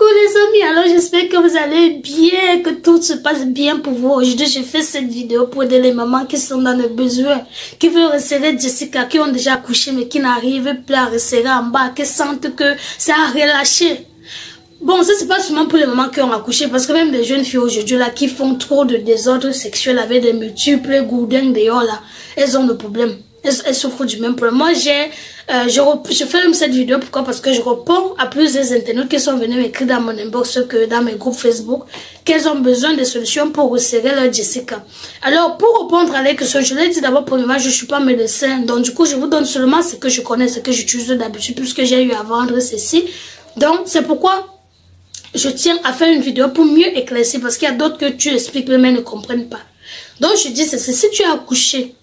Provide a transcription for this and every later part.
les amis, alors j'espère que vous allez bien, que tout se passe bien pour vous. Aujourd'hui, j'ai fait cette vidéo pour aider les mamans qui sont dans le besoin, qui veulent resserrer Jessica, qui ont déjà accouché mais qui n'arrivent plus à resserrer en bas, qui sentent que ça a relâché. Bon, ça c'est pas seulement pour les mamans qui ont accouché, parce que même les jeunes filles aujourd'hui là, qui font trop de désordre sexuel avec des multiples gourdins dehors là, elles ont le problème. Elles souffrent du même problème. Moi, je fais même cette vidéo, pourquoi? Parce que je réponds à plusieurs internautes qui sont venus m'écrire dans mon inbox, que dans mes groupes Facebook, qu'elles ont besoin de solutions pour resserrer leur Jessica. Alors, pour répondre à la question, je l'ai dit d'abord, premièrement, je suis pas médecin, donc du coup, je vous donne seulement ce que je connais, ce que j'utilise d'habitude, puisque j'ai eu à vendre ceci. Donc, c'est pourquoi je tiens à faire une vidéo pour mieux éclaircir, parce qu'il y a d'autres que tu expliques, mais ils ne comprennent pas. Donc, je dis, c'est si tu as accouché,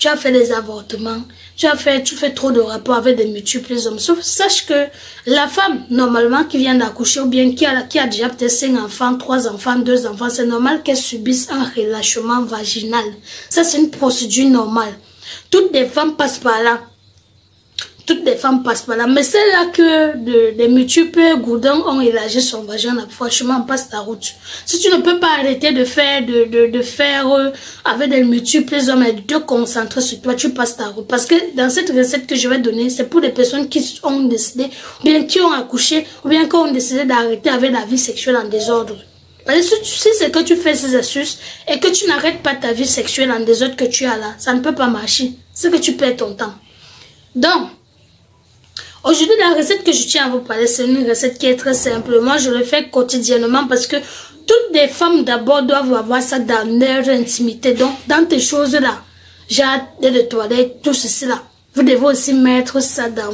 tu as fait des avortements, tu fais trop de rapports avec des multiples hommes. Sauf, sache que la femme, normalement, qui vient d'accoucher, ou bien qui a déjà peut-être 5 enfants, 3 enfants, 2 enfants, c'est normal qu'elle subisse un relâchement vaginal. Ça, c'est une procédure normale. Toutes les femmes passent par là. Toutes les femmes passent par là. Mais c'est là que des multiples gourdins ont élargi son vagin. Franchement, passe ta route. Si tu ne peux pas arrêter de faire avec des multiples hommes et de te concentrer sur toi, tu passes ta route. Parce que dans cette recette que je vais donner, c'est pour les personnes qui ont décidé, ou bien qui ont accouché, ou bien qui ont décidé d'arrêter avec la vie sexuelle en désordre. Parce que si c'est que tu fais ces astuces et que tu n'arrêtes pas ta vie sexuelle en désordre que tu as là, ça ne peut pas marcher. C'est que tu perds ton temps. Donc, aujourd'hui, la recette que je tiens à vous parler, c'est une recette qui est très simple. Moi, je le fais quotidiennement parce que toutes les femmes d'abord doivent avoir ça dans leur intimité. Donc, dans tes choses-là, genre de toilette, tout ceci là, vous devez aussi mettre ça dans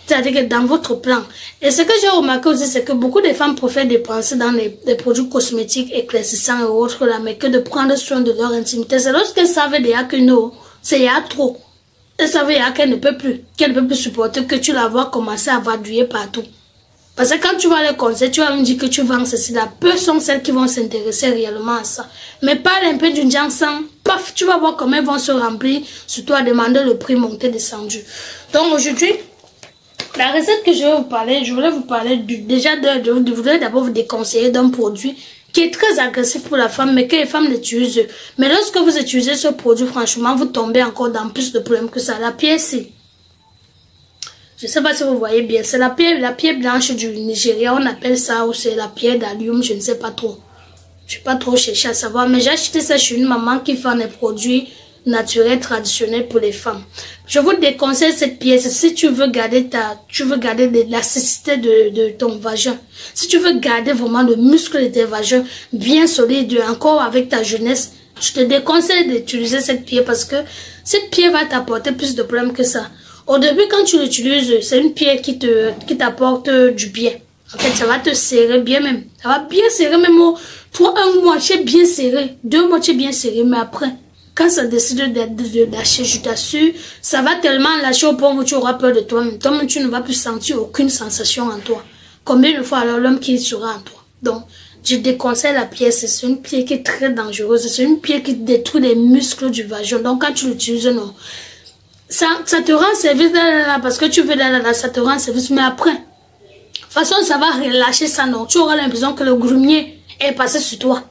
c'est-à-dire dans votre plan. Et ce que j'ai remarqué aussi, c'est que beaucoup de femmes préfèrent dépenser dans les produits cosmétiques éclaircissants et autres là, mais que de prendre soin de leur intimité. C'est lorsqu'elles savent déjà que non, c'est y a trop. Elle savait qu'elle ne peut plus supporter que tu la vois commencer à vadouiller partout. Parce que quand tu vas les conseils, tu vas me dire que tu vends ceci là. Peu sont celles qui vont s'intéresser réellement à ça. Mais parle un peu d'une janson, paf, tu vas voir comment elles vont se remplir, surtout à demander le prix monté descendu. Donc aujourd'hui, la recette que je vais vous parler, je voulais vous parler je voudrais d'abord vous déconseiller d'un produit qui est très agressif pour la femme, mais que les femmes l'utilisent. Mais lorsque vous utilisez ce produit, franchement, vous tombez encore dans plus de problèmes que ça. La pierre, c'est... Je ne sais pas si vous voyez bien. C'est la pierre blanche du Nigeria. On appelle ça, ou c'est la pierre d'allium, je ne sais pas trop. Je n'ai pas trop cherché à savoir. Mais j'ai acheté ça chez une maman qui fait des produits naturels, traditionnels pour les femmes. Je vous déconseille cette pièce si tu veux garder l'élasticité de ton vagin. Si tu veux garder vraiment le muscle de tes vagins bien solide, encore avec ta jeunesse, je te déconseille d'utiliser cette pierre parce que cette pierre va t'apporter plus de problèmes que ça. Au début, quand tu l'utilises, c'est une pierre qui t'apporte du bien. En fait, ça va te serrer bien même. Ça va bien serrer même un moitié bien serré, 2 moitiés bien serrés, mais après, quand ça décide de lâcher, je t'assure, ça va tellement lâcher au point où tu auras peur de toi-même. Toi-même, tu ne vas plus sentir aucune sensation en toi. Combien de fois alors l'homme qui sera en toi? Donc, je déconseille la pièce. C'est une pierre qui est très dangereuse. C'est une pierre qui détruit les muscles du vagin. Donc, quand tu l'utilises, non. Ça te rend service là, parce que tu veux là, ça te rend service. Mais après, de toute façon, ça va relâcher ça, non. Tu auras l'impression que le grumier est passé sur toi.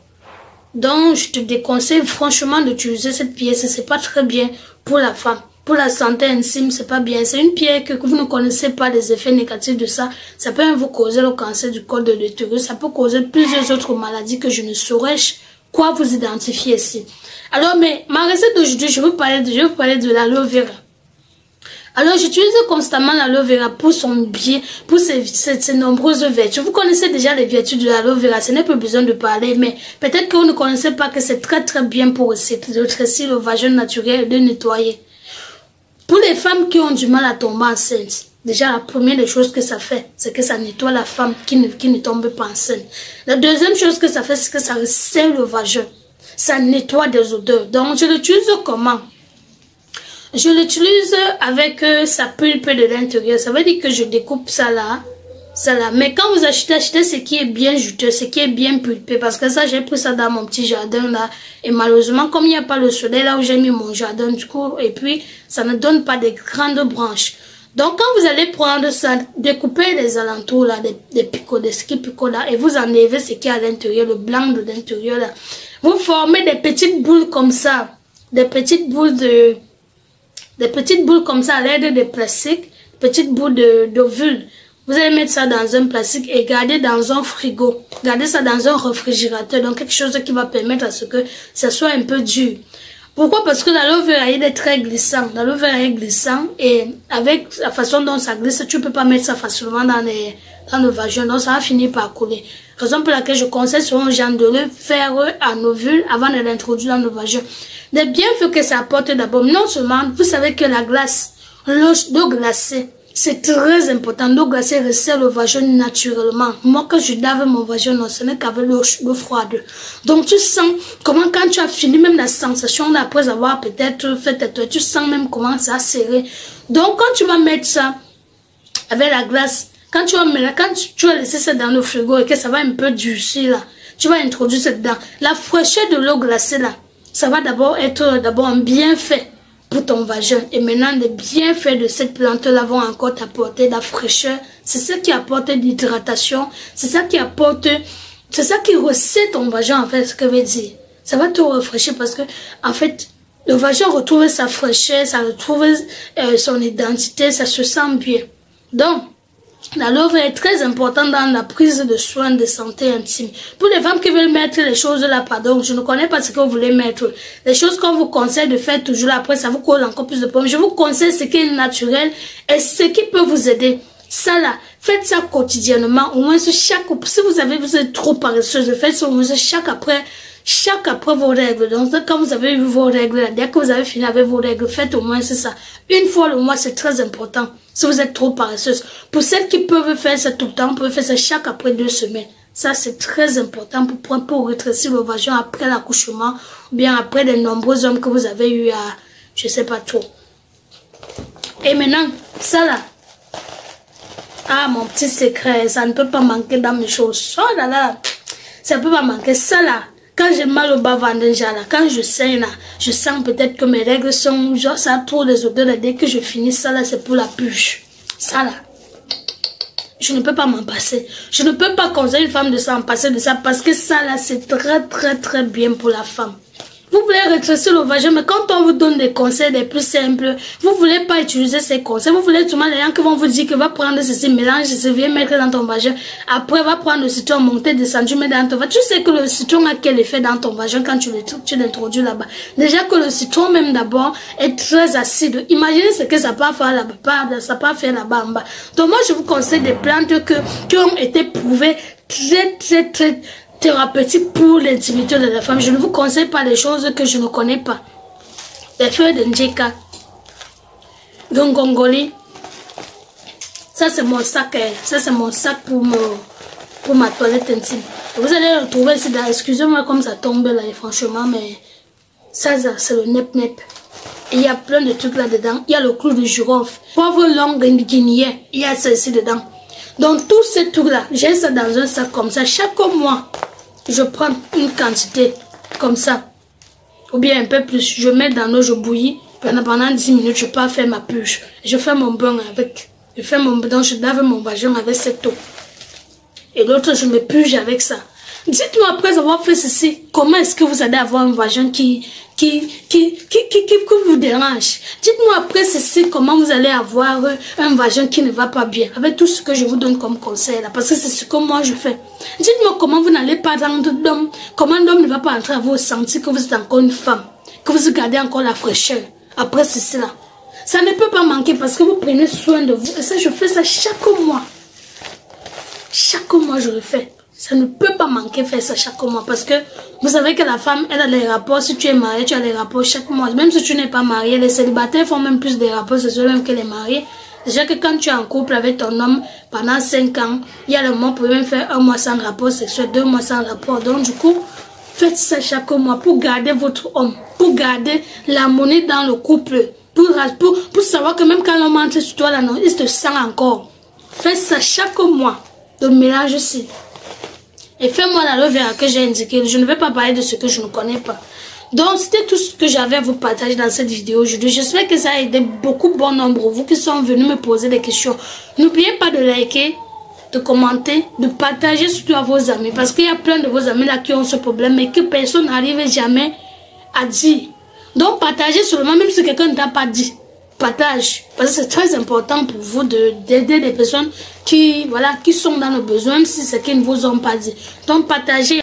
Donc, je te déconseille franchement d'utiliser cette pièce. C'est pas très bien pour la femme. Pour la santé intime, c'est pas bien. C'est une pierre que vous ne connaissez pas les effets négatifs de ça. Ça peut vous causer le cancer du col de l'utérus. Ça peut causer plusieurs autres maladies que je ne saurais quoi vous identifier ici. Alors, mais ma recette d'aujourd'hui, je vais vous parler de l'aloe vera. Alors, j'utilise constamment l'aloe vera pour son bien, pour ses nombreuses vertus. Vous connaissez déjà les vertus de l'aloe vera, ce n'est pas besoin de parler, mais peut-être que vous ne connaissez pas que c'est très très bien pour rétrécir le vagin naturel et de nettoyer. Pour les femmes qui ont du mal à tomber enceinte, déjà la première des choses que ça fait, c'est que ça nettoie la femme qui ne tombe pas enceinte. La deuxième chose que ça fait, c'est que ça resserre le vagin. Ça nettoie des odeurs. Donc, je l'utilise comment? Je l'utilise avec sa pulpe de l'intérieur. Ça veut dire que je découpe ça là. Mais quand vous achetez ce qui est bien juteux, ce qui est bien pulpé. Parce que ça, j'ai pris ça dans mon petit jardin là. Et malheureusement, comme il n'y a pas le soleil là où j'ai mis mon jardin, du coup, et puis, ça ne donne pas de grandes branches. Donc, quand vous allez prendre ça, découpez les alentours là, des picots, des petits picots là, et vous enlevez ce qui est à l'intérieur, le blanc de l'intérieur là. Vous formez des petites boules comme ça, des petites boules comme ça à l'aide de plastique, petites boules d'ovule. Vous allez mettre ça dans un plastique et garder dans un frigo. Gardez ça dans un réfrigérateur, donc quelque chose qui va permettre à ce que ça soit un peu dur. Pourquoi? Parce que l'aloe vera est très glissant. L'aloe vera est glissant et avec la façon dont ça glisse, tu peux pas mettre ça facilement dans le vagin. Donc ça va finir par couler. Raison pour laquelle je conseille souvent aux gens de le faire en ovule avant de l'introduire dans le vagin. Les bienfaits que ça apporte d'abord, non seulement, vous savez que la glace, l'eau glacée, c'est très important. L'eau glacée resserre le vagin naturellement. Moi, quand je lave mon vagin, non, ce n'est qu'avec l'eau froide. Donc, tu sens comment quand tu as fini, même la sensation après avoir peut-être fait tes toilettes, tu sens même comment ça a serré. Donc, quand tu vas mettre ça avec la glace, quand tu vas laisser ça dans le frigo et que ça va un peu durcir là, tu vas introduire ça dedans. La fraîcheur de l'eau glacée là, ça va d'abord être un bienfait pour ton vagin. Et maintenant, les bienfaits de cette plante-là vont encore t'apporter la fraîcheur. C'est ça qui apporte l'hydratation. C'est ça qui apporte, c'est ça qui resserre ton vagin, en fait, ce que veut dire. Ça va te rafraîchir parce que, en fait, le vagin retrouve sa fraîcheur, ça retrouve son identité, ça se sent bien. Donc, l'aloe vera est très important dans la prise de soins de santé intime. Pour les femmes qui veulent mettre les choses là, pardon, je ne connais pas ce que vous voulez mettre. Les choses qu'on vous conseille de faire toujours après, ça vous cause encore plus de problèmes. Je vous conseille ce qui est naturel et ce qui peut vous aider. Ça là, faites ça quotidiennement. Au moins, si vous êtes trop paresseuse, faites ça au moins chaque après vos règles. Donc, quand vous avez eu vos règles, dès que vous avez fini avec vos règles, faites au moins ça. Une fois le mois, c'est très important. Si vous êtes trop paresseuse. Pour celles qui peuvent faire ça tout le temps, vous pouvez faire ça chaque après 2 semaines. Ça, c'est très important pour rétrécir le vagin après l'accouchement, ou bien après les nombreux hommes que vous avez eu à, je sais pas trop. Et maintenant, ça là. Ah, mon petit secret, ça ne peut pas manquer dans mes choses. Oh là là, ça ne peut pas manquer. Ça là. Quand j'ai mal au bas-ventre déjà là, quand je saigne là, je sens peut-être que mes règles sont, genre ça a trop les odeurs là, dès que je finis ça là, c'est pour la purge. Ça là, je ne peux pas m'en passer. Je ne peux pas conseiller une femme de s'en passer de ça parce que ça là, c'est très bien pour la femme. Vous voulez rétrécir le vagin, mais quand on vous donne des conseils les plus simples, vous voulez pas utiliser ces conseils. Vous voulez tout le monde, les gens qui vont vous dire que va prendre ceci, mélange ceci, viens mettre dans ton vagin. Après, va prendre le citron, monter, descendre, mettre dans ton vagin. Tu sais que le citron a quel effet dans ton vagin quand tu l'introduis là-bas. Déjà que le citron même d'abord est très acide. Imaginez ce que ça peut faire là-bas, ça peut faire là-bas en bas. Donc moi, je vous conseille des plantes qui ont été prouvées très thérapeutique pour l'intimité de la femme. Je ne vous conseille pas les choses que je ne connais pas. Les feuilles de Njeka, Gongongoli. Ça c'est mon sac. Ça c'est mon sac pour ma toilette intime. Vous allez le trouver ici. Excusez-moi comme ça tombe là, franchement, mais ça c'est le nep-nep. Il y a plein de trucs là-dedans. Il y a le clou de girofle. Poivre long guinéen. Il y a ça ici dedans. Donc tous ces trucs-là, j'ai ça dans un sac comme ça. Chaque mois, je prends une quantité comme ça. Ou bien un peu plus. Je mets dans l'eau, je bouillis. Pendant 10 minutes, je pars faire ma purge. Je fais mon bain avec. Je lave mon vagin avec cette eau. Et l'autre, je me purge avec ça. Dites-moi après avoir fait ceci, comment est-ce que vous allez avoir un vagin qui vous dérange? Dites-moi après ceci, comment vous allez avoir un vagin qui ne va pas bien, avec tout ce que je vous donne comme conseil là, parce que c'est ce que moi je fais. Dites-moi comment vous n'allez pas rendre d'homme, comment l'homme ne va pas entrer à vous sentir que vous êtes encore une femme, que vous gardez encore la fraîcheur, après ceci là. Ça ne peut pas manquer parce que vous prenez soin de vous, et ça je fais ça chaque mois. Chaque mois je le fais. Ça ne peut pas manquer faire ça chaque mois parce que vous savez que la femme, elle a les rapports. Si tu es marié, tu as les rapports chaque mois. Même si tu n'es pas marié, les célibataires font même plus de rapports sexuels même que les mariés. Déjà que quand tu es en couple avec ton homme pendant 5 ans, il y a le mois pour même faire 1 mois sans rapport sexuel, 2 mois sans rapport. Donc du coup, faites ça chaque mois pour garder votre homme, pour garder l'harmonie dans le couple, pour savoir que même quand l'homme entre sur toi, là, non, il te sent encore. Faites ça chaque mois. Le mélange aussi. Et fais-moi l'aloe vera que j'ai indiqué. Je ne vais pas parler de ce que je ne connais pas. Donc, c'était tout ce que j'avais à vous partager dans cette vidéo aujourd'hui. J'espère que ça a aidé beaucoup bon nombre, vous qui sont venus me poser des questions. N'oubliez pas de liker, de commenter, de partager surtout à vos amis. Parce qu'il y a plein de vos amis là qui ont ce problème et que personne n'arrive jamais à dire. Donc, partagez seulement, même si quelqu'un ne t'a pas dit. Partage. Parce que c'est très important pour vous d'aider des personnes qui, voilà, qui sont dans le besoin, même si c'est qu'ils ne vous ont pas dit. Donc, partagez.